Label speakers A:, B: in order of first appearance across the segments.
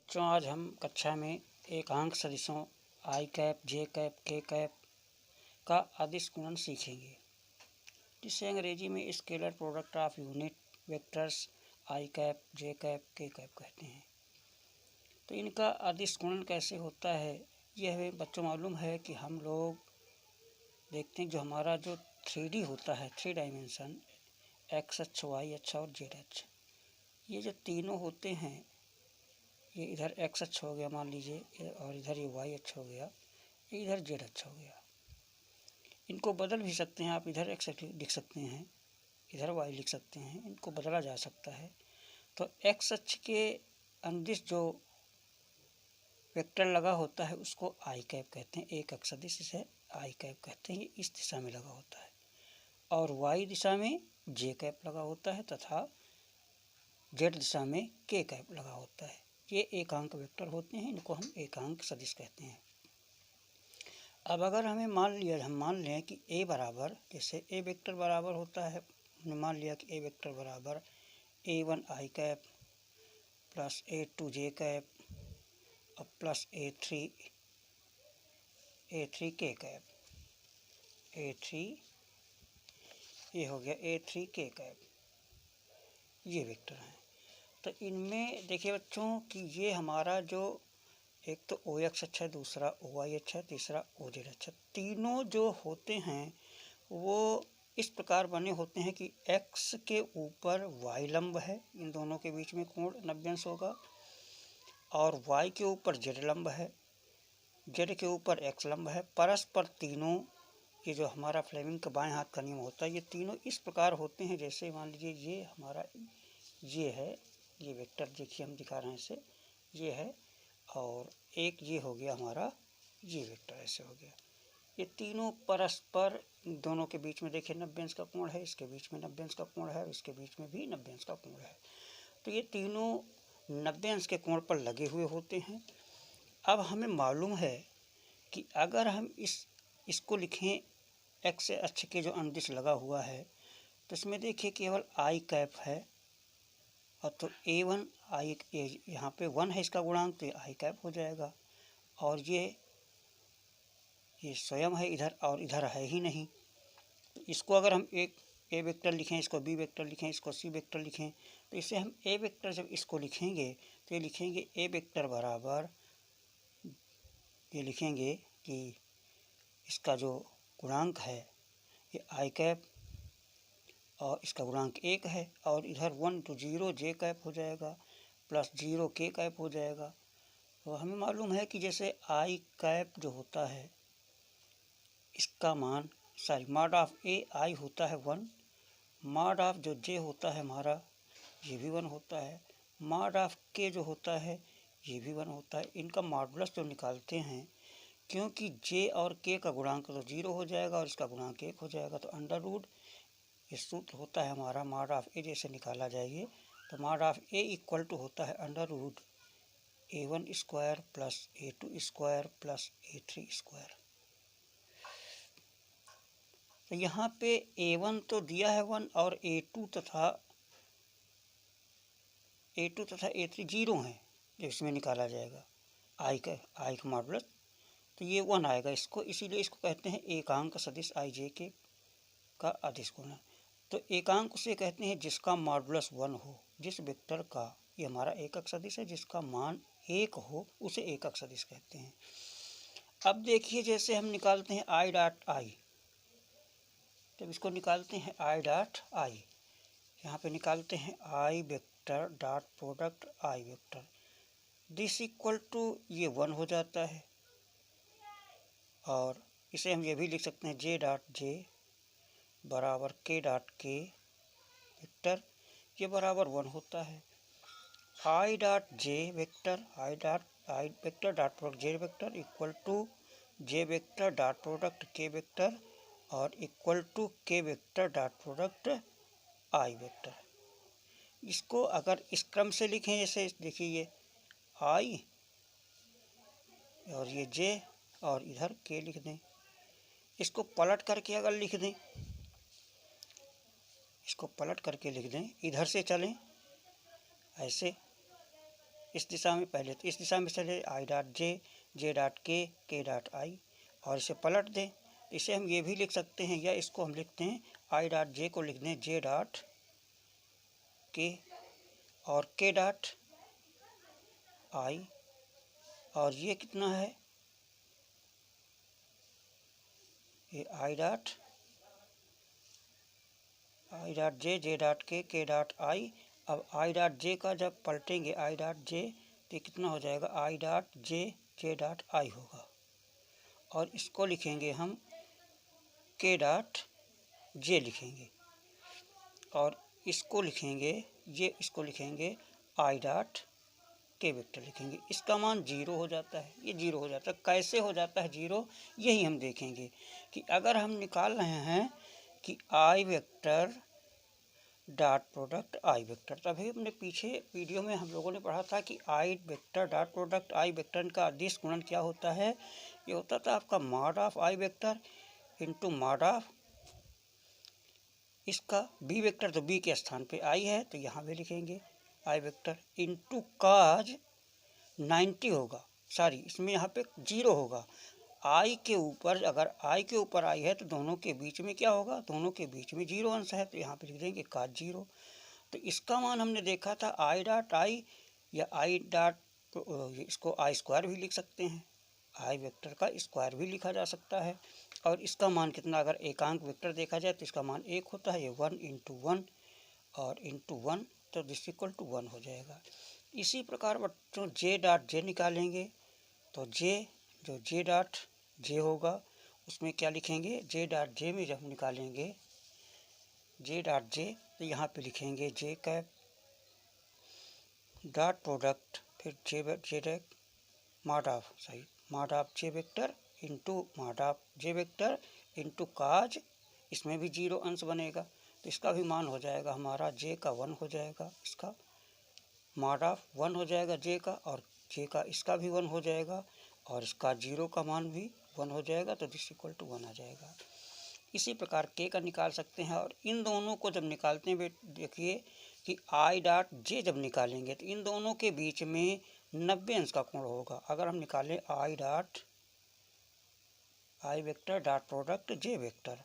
A: बच्चों, आज हम कक्षा में एकांक सदिशों आई कैप, जे कैप, के कैप का अदिश गुणन सीखेंगे, जिसे अंग्रेजी में scalar product of unit vectors I cap, J cap, के कैप कहते हैं। तो इनका अदिश गुणन कैसे होता है, यह हमें बच्चों मालूम है कि हम लोग देखते हैं जो हमारा जो 3D होता है, 3 डायमेंशन, एक्स अक्ष, वाई अक्ष और जेड अक्ष, ये जो तीनों होते हैं, ये इधर एक्स अक्ष हो गया मान लीजिए, और इधर ये वाई अक्ष हो गया, इधर जेड अक्ष हो गया। इनको बदल भी सकते हैं आप, इधर एक्स लिख सकते हैं, इधर वाई लिख सकते हैं, इनको बदला जा सकता है। तो एक्स अक्ष के अंदिश जो वेक्टर लगा होता है उसको आई कैप कहते हैं, एक अक्ष सदिश इसे आई कैप कहते हैं, ये इस दिशा में लगा होता है। और वाई दिशा में जे कैप लगा होता है तथा जेड दिशा में के कैप लगा होता है। ये एकांक वेक्टर होते हैं, इनको हम एकांक सदिश कहते हैं। अब अगर हम मान लें कि ए बराबर, जैसे ए वेक्टर बराबर होता है, हमने मान लिया कि ए वेक्टर बराबर A1 आई कैप प्लस A2 जे कैप और प्लस A3 के कैप, A3 ये हो गया A3 के कैप, ये वेक्टर हैं। तो इनमें देखिए बच्चों कि ये हमारा जो एक तो ओ एक्स अच्छा है, दूसरा ओ वाई अच्छा है, तीसरा ओ जेड अच्छा, तीनों जो होते हैं वो इस प्रकार बने होते हैं कि एक्स के ऊपर वाई लंब है, इन दोनों के बीच में कोण 90 अंश होगा, और वाई के ऊपर जेड लंब है, जेड के ऊपर एक्स लंब है। परस्पर तीनों, ये जो हमारा फ्लेमिंग का बाएं हाथ का नियम होता है, ये तीनों इस प्रकार होते हैं, जैसे मान लीजिए ये हमारा ये है, ये वेक्टर देखिए हम दिखा रहे हैं इसे, ये है, और एक ये हो गया हमारा ये वेक्टर, ऐसे हो गया। ये तीनों परस्पर दोनों के बीच में देखिए 90 अंश का कोण है, इसके बीच में 90 अंश का कोण है, इसके बीच में भी 90 अंश का कोण है। तो ये तीनों 90 अंश के कोण पर लगे हुए होते हैं। अब हमें मालूम है कि अगर हम इसको लिखें, एक्स अक्ष के जो अंदिश लगा हुआ है, तो इसमें देखिए केवल आई कैप है, और तो A1 आई, यहाँ पे 1 है इसका गुणांक, तो आई कैप हो जाएगा। और ये स्वयं है इधर, और इधर है ही नहीं। तो इसको अगर हम एक ए वेक्टर लिखें, इसको बी वेक्टर लिखें, इसको सी वेक्टर लिखें, तो इसे हम ए वेक्टर जब इसको लिखेंगे तो ये लिखेंगे ए वेक्टर बराबर, ये लिखेंगे कि इसका जो गुणांक है ये आई कैप, और इसका गुणांक 1 है, और इधर 1 तो 0 जे कैप हो जाएगा, प्लस 0 के कैप हो जाएगा। तो हमें मालूम है कि जैसे आई कैप जो होता है, इसका मान मॉड ऑफ ए आई होता है 1, मॉड ऑफ जो जे होता है हमारा, ये भी 1 होता है, मॉड ऑफ के जो होता है ये भी 1 होता है। इनका मॉडुलस जो निकालते हैं, क्योंकि जे और के का गुणांक तो 0 हो जाएगा और इसका गुणांक 1 हो जाएगा, तो अंडर रूट ये सूत्र होता है हमारा मॉड ऑफ ए, जैसे निकाला जाएगी तो mod of A equal to होता है under root A1 square plus A2 square plus A3 square. तो यहाँ पे A1 तो दिया है 1, और A2 तथा A3 0 हैं, जो इसमें निकाला जाएगा आई का मॉडुलस, तो ये 1 आएगा इसको, इसीलिए इसको कहते हैं एकांक सदिश आई जे के का अदिश गुणन। तो एकांक उसे कहते हैं जिसका मॉडुलस 1 हो, जिस वेक्टर का, ये हमारा एकक सदिश है, जिसका मान 1 हो उसे एकक सदिश कहते हैं। अब देखिए जैसे हम निकालते हैं आई डॉट आई, जब इसको निकालते हैं आई डॉट आई, यहाँ पे निकालते हैं I vector dot product I vector, this equal to ये 1 हो जाता है, और इसे हम ये भी लिख सकते हैं जे डॉट जे बराबर के डॉट के वेक्टर, ये बराबर 1 होता है। I dot J vector, I vector dot product J vector equal to J vector dot product K vector, और equal to K vector dot product I vector. इसको अगर इस क्रम से लिखें, जैसे देखिए ये आई और ये जे और इधर के लिख दें, इसको पलट करके अगर लिख दें, इसको पलट करके लिख दें, इधर से चलें ऐसे, इस दिशा में, पहले तो इस दिशा में चले आई डॉट जे, जे डॉट के डॉट आई, और इसे पलट दें। इसे हम ये भी लिख सकते हैं, या इसको हम लिखते हैं आई डॉट जे को लिख दें जे डॉट के, और के डॉट आई, और ये कितना है, ये आई डॉट जे, जे डॉट के डॉट आई। अब आई डॉट जे का जब पलटेंगे आई डॉट जे, तो ये कितना हो जाएगा, आई dot J, J dot I होगा, और इसको लिखेंगे हम के डॉट जे लिखेंगे, और इसको लिखेंगे, ये इसको लिखेंगे आई डॉट के वेक्टर लिखेंगे। इसका मान 0 हो जाता है, ये 0 हो जाता है। कैसे हो जाता है 0, यही हम देखेंगे कि अगर हम निकाल रहे हैं कि I vector dot product I vector, तभी हमने पीछे वीडियो में हम लोगों ने पढ़ा था कि I vector dot product I vector का अदिश गुणन क्या होता है, ये होता था आपका mod of I vector into mod of इसका बी वेक्टर, तो बी के स्थान पे आई है तो यहाँ भी लिखेंगे आई वेक्टर, इंटू काज 90 होगा, सॉरी इसमें यहाँ पे 0 होगा। आई के ऊपर, अगर आई के ऊपर आई है तो दोनों के बीच में क्या होगा, दोनों के बीच में 0 अंश है, तो यहाँ पे लिख देंगे काज 0। तो इसका मान हमने देखा था आई डॉट आई, या आई डॉट, इसको आई स्क्वायर भी लिख सकते हैं, आई वेक्टर का स्क्वायर भी लिखा जा सकता है। और इसका मान कितना, अगर एकांक वेक्टर देखा जाए तो इसका मान 1 होता है, ये 1 इंटू 1 और इंटू 1, तो दिस इक्वल टू 1 हो जाएगा। इसी प्रकार बच्चों जे डॉट जे निकालेंगे, तो जे, जो जे डॉट जे होगा उसमें क्या लिखेंगे, जे डॉट जे में जब निकालेंगे जे डॉट जे, तो यहाँ पे लिखेंगे जे कैप डॉट प्रोडक्ट, फिर जे मॉड ऑफ, सही mod of J vector into mod of J vector into cos, इसमें भी 0 अंश बनेगा, तो इसका भी मान हो जाएगा हमारा जे का 1 हो जाएगा, इसका मॉड ऑफ 1 हो जाएगा जे का, और जे का इसका भी 1 हो जाएगा, और इसका 0 का मान भी 1 हो जाएगा, तो दिस इक्वल टू 1 आ जाएगा। इसी प्रकार के का निकाल सकते हैं, और इन दोनों को जब निकालते हैं देखिए कि आई डॉट जे जब निकालेंगे तो इन दोनों के बीच में 90 अंश का कोण होगा। अगर हम निकालें I dot I vector dot product J vector,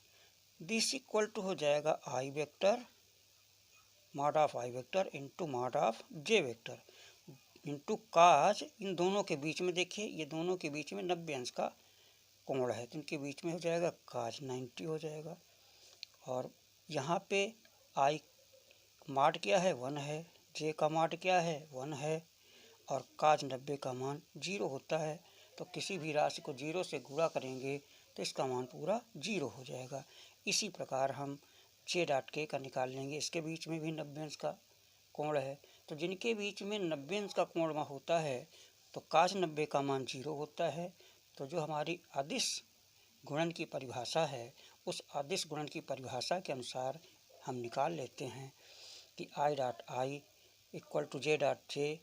A: this equal to हो जाएगा I vector mod of I vector into mod of J vector into cos, इन दोनों के बीच में देखिए ये दोनों के बीच में 90 अंश का कोण है, तो इनके बीच में हो जाएगा काज 90 हो जाएगा। और यहाँ पे आई माड क्या है 1 है, जे का माड क्या है 1 है, और काज 90 का मान 0 होता है, तो किसी भी राशि को 0 से गुणा करेंगे तो इसका मान पूरा 0 हो जाएगा। इसी प्रकार हम जे डॉट के का निकाल लेंगे, इसके बीच में भी 90 अंश का कोण है, तो जिनके बीच में 90 अंश का कोण होता है तो काज 90 का मान 0 होता है। तो जो हमारी अदिश गुणन की परिभाषा है, उस अदिश गुणन की परिभाषा के अनुसार हम निकाल लेते हैं कि I dot I equal to J dot J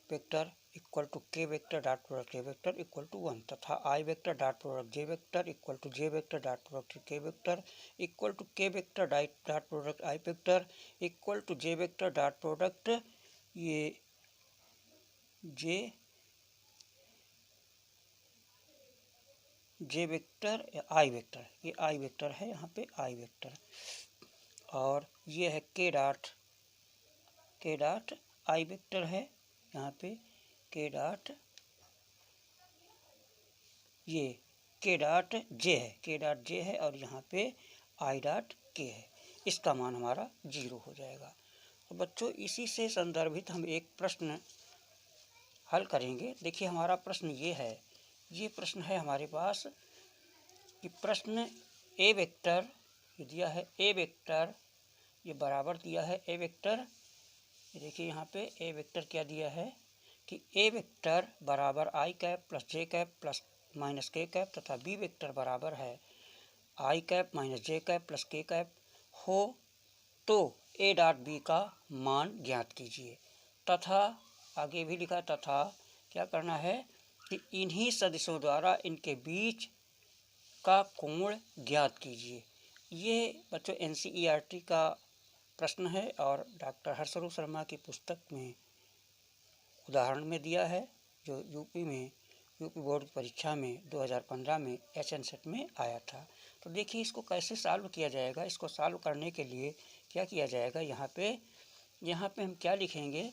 A: vector equal to K vector dot product K vector equal to 1, तथा I vector dot product J vector equal to J vector dot product K vector equal to K vector dot product I vector equal to J vector dot product ये J vector I vector, ये आई vector है, यहाँ पे आई vector, और ये है के dot I vector है, यहाँ पे के डॉट ये के डॉट जे है, और यहाँ पे आई डॉट के है, इसका मान हमारा 0 हो जाएगा। तो बच्चों इसी से संदर्भित हम एक प्रश्न हल करेंगे। देखिए हमारा प्रश्न ये है, ये प्रश्न है हमारे पास कि प्रश्न ए वेक्टर ये दिया है, ए वेक्टर ये बराबर दिया है ए वेक्टर, ये देखिए यहाँ पे ए वेक्टर क्या दिया है कि ए वेक्टर बराबर आई cap plus J cap plus minus K cap, तथा बी वेक्टर बराबर है I cap minus J cap plus K cap हो तो ए डॉट बी का मान ज्ञात कीजिए। तथा आगे भी लिखा, तथा क्या करना है कि इन्हीं सदिशों द्वारा इनके बीच का कोण ज्ञात कीजिए। ये बच्चों NCERT का प्रश्न है, और डॉक्टर हर्षरूप शर्मा की पुस्तक में उदाहरण में दिया है जो यूपी बोर्ड की परीक्षा में 2015 में एचएन सेट में आया था। तो देखिए इसको कैसे सॉल्व किया जाएगा। इसको सॉल्व करने के लिए क्या किया जाएगा, यहाँ पे हम क्या लिखेंगे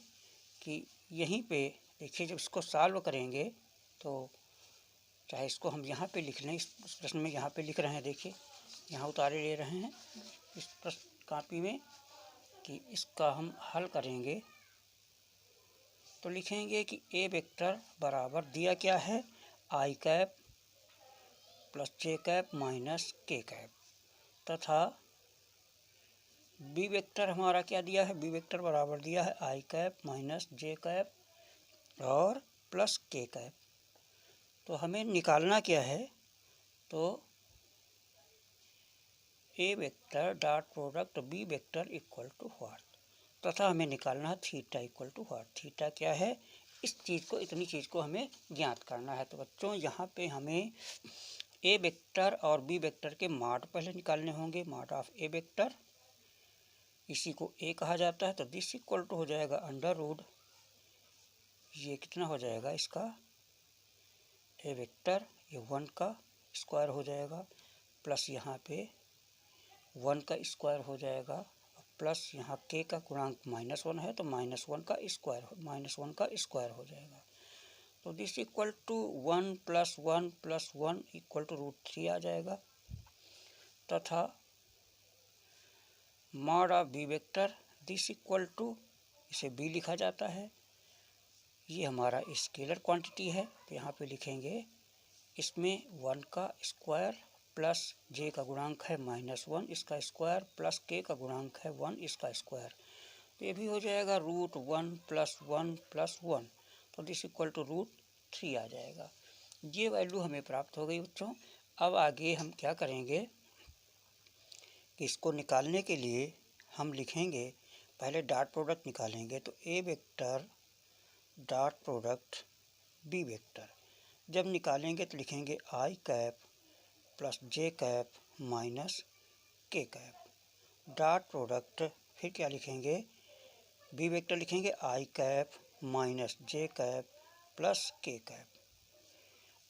A: कि यहीं पे देखिए जब इसको सॉल्व करेंगे तो चाहे इसको हम यहाँ पे लिख लें, इस प्रश्न में यहाँ पे लिख रहे हैं, देखिए यहाँ उतारे ले रहे हैं इस प्रश्न कॉपी में कि इसका हम हल करेंगे तो लिखेंगे कि ए वेक्टर बराबर दिया क्या है, I cap plus J cap minus K cap, तथा बी वेक्टर हमारा क्या दिया है, बी वेक्टर बराबर दिया है I cap minus J cap और प्लस के कैप। तो हमें निकालना क्या है, तो A vector dot product B vector equal to what, तथा हमें निकालना है theta equal to what. Theta क्या है, इस चीज़ को, इतनी चीज़ को हमें ज्ञात करना है। तो बच्चों यहाँ पे हमें ए वेक्टर और बी वेक्टर के माड पहले निकालने होंगे, माड ऑफ ए वेक्टर, इसी को ए कहा जाता है। तो दिस इक्वल टू हो जाएगा अंडर रूट, ये कितना हो जाएगा इसका ए वेक्टर, ये 1 का स्क्वायर हो जाएगा, प्लस यहाँ पे 1 का स्क्वायर हो जाएगा, प्लस यहाँ के का गुणांक -1 है तो -1 का स्क्वायर हो जाएगा। तो this equal to 1 + 1 + 1 equal to √3 आ जाएगा, तथा mod of B vector this equal to, इसे बी लिखा जाता है, ये हमारा स्केलर क्वांटिटी है तो यहाँ पे लिखेंगे इसमें 1 का स्क्वायर प्लस जे का गुणांक है -1 इसका स्क्वायर प्लस के का गुणांक है 1 इसका स्क्वायर, तो ये भी हो जाएगा √1 + 1 + 1, तो दिस इक्वल टू √3 आ जाएगा। ये वैल्यू हमें प्राप्त हो गई बच्चों। अब आगे हम क्या करेंगे कि इसको निकालने के लिए हम लिखेंगे, पहले डॉट प्रोडक्ट निकालेंगे, तो A vector dot product B vector जब निकालेंगे तो लिखेंगे I cap plus J cap minus K cap dot product, फिर क्या लिखेंगे, बी वेक्टर लिखेंगे I cap minus J cap plus K cap.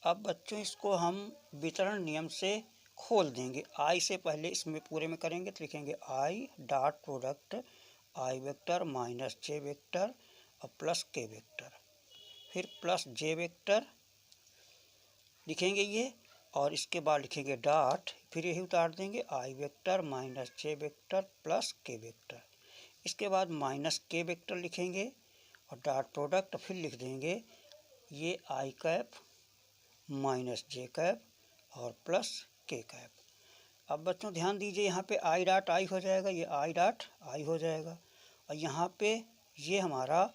A: अब बच्चों इसको हम वितरण नियम से खोल देंगे, आई से पहले इसमें पूरे में करेंगे तो लिखेंगे I dot product I vector minus J vector और प्लस के वेक्टर, फिर प्लस जे वेक्टर लिखेंगे ये, और इसके बाद लिखेंगे डॉट, फिर यही उतार देंगे आई वेक्टर माइनस जे वेक्टर प्लस के वेक्टर, इसके बाद माइनस के वेक्टर लिखेंगे और डॉट प्रोडक्ट फिर लिख देंगे ये आई कैप माइनस जे कैप और प्लस के कैप। अब बच्चों ध्यान दीजिए, यहाँ पे आई डॉट आई हो जाएगा, ये आई डॉट आई हो जाएगा, और यहाँ पे ये हमारा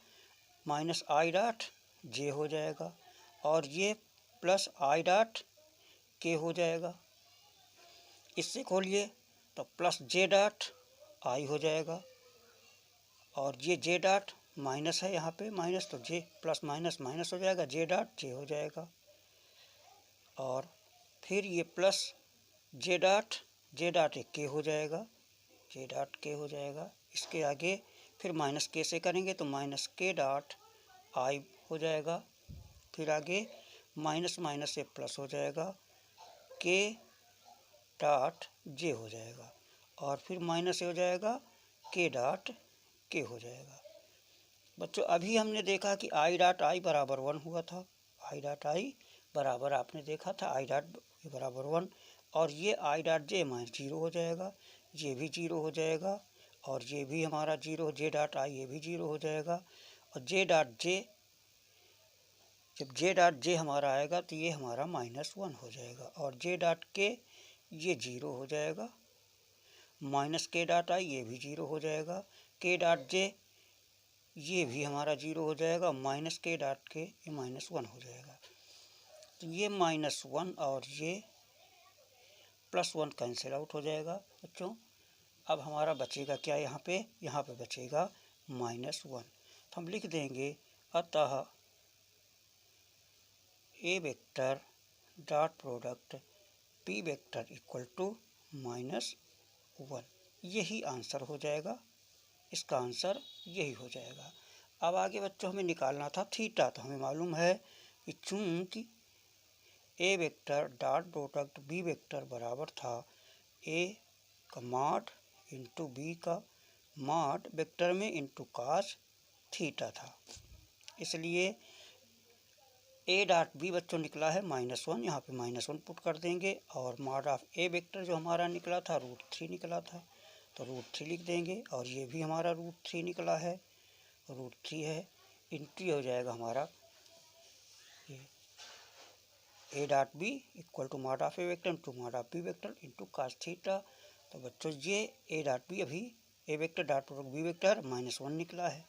A: माइनस आई डॉट जे हो जाएगा, और ये प्लस आई डॉट के हो जाएगा। इससे खोलिए तो प्लस जे डॉट आई हो जाएगा, और ये जे डॉट माइनस है, यहाँ पे माइनस, तो जे प्लस माइनस माइनस हो जाएगा, जे डॉट जे हो जाएगा, और फिर ये प्लस जे डॉट एक के हो जाएगा, जे डॉट के हो जाएगा। इसके आगे फिर माइनस के से करेंगे तो माइनस के डॉट आई हो जाएगा, फिर आगे माइनस माइनस से प्लस हो जाएगा, के डॉट जे हो जाएगा, और फिर माइनस से हो जाएगा के डॉट के हो जाएगा। बच्चों अभी हमने देखा कि आई डॉट आई बराबर 1 हुआ था, आई डॉट आई बराबर आपने देखा था आई डॉट बराबर 1, और ये आई डॉट जे -0 हो जाएगा, ये भी 0 हो जाएगा, और ये भी हमारा 0, जे डॉट आई ये भी 0 हो जाएगा, और जे डॉट जे, जब जे डॉट जे हमारा आएगा तो ये हमारा -1 हो जाएगा, और जे डॉट के ये 0 हो जाएगा, माइनस के डॉट आई ये भी 0 हो जाएगा, के डॉट जे ये भी हमारा 0 हो जाएगा, माइनस के डॉट के ये -1 हो जाएगा। तो ये -1 और ये +1 कैंसिल आउट हो जाएगा बच्चों। अब हमारा बचेगा क्या, यहाँ पे बचेगा -1, तो हम लिख देंगे अतः A vector dot product P vector equal to -1, यही आंसर हो जाएगा, इसका आंसर यही हो जाएगा। अब आगे बच्चों हमें निकालना था थीटा। तो हमें मालूम है कि चूंकि A vector dot product B vector बराबर था ए का मॉड इंटू बी का मॉड वेक्टर में इंटू कास थीटा था, इसलिए ए डॉट बी बच्चों निकला है -1। यहाँ पे -1 पुट कर देंगे और मॉड ऑफ ए वेक्टर जो हमारा निकला था √3 निकला था, तो √3 लिख देंगे। और ये भी हमारा √3 निकला है, √3 है, इंटू हो जाएगा हमारा ये A dot B equal to mod of A vector into mod of B vector into cos theta. तो बच्चों ये ए डॉट बी अभी A vector dot product B vector -1 निकला है,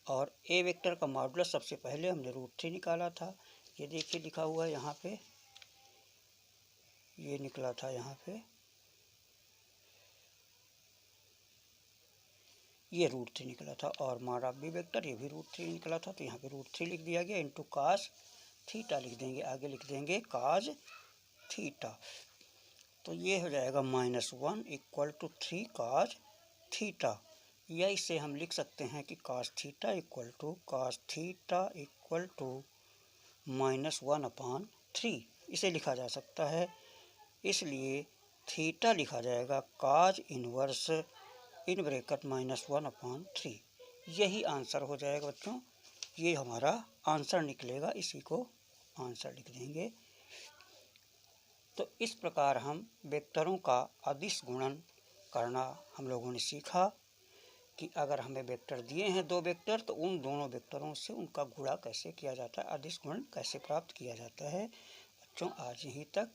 A: और ए वेक्टर का मॉडुलस सबसे पहले हमने √3 निकाला था। ये देखिए लिखा हुआ है यहाँ पे, ये निकला था यहाँ पे, ये √3 निकला था, और मॉड ऑफ बी वेक्टर ये भी √3 निकला था, तो यहाँ पे √3 लिख दिया गया इंटू कास थीटा लिख देंगे, आगे लिख देंगे काज थीटा। तो ये हो जाएगा -1 इक्वल टू 3 काज थीटा, या इसे हम लिख सकते हैं कि कास थीटा इक्वल टू -1/3 इसे लिखा जा सकता है। इसलिए थीटा लिखा जाएगा काज इनवर्स इन ब्रैकेट -1/3। यही आंसर हो जाएगा बच्चों, ये हमारा आंसर निकलेगा, इसी को आंसर लिख देंगे। तो इस प्रकार हम वेक्टरों का अदिश गुणन करना हम लोगों ने सीखा कि अगर हमें वेक्टर दिए हैं 2 वेक्टर, तो उन दोनों वेक्टरों से उनका गुणा कैसे किया जाता है, अदिश गुणन कैसे प्राप्त किया जाता है। बच्चों आज यहीं तक।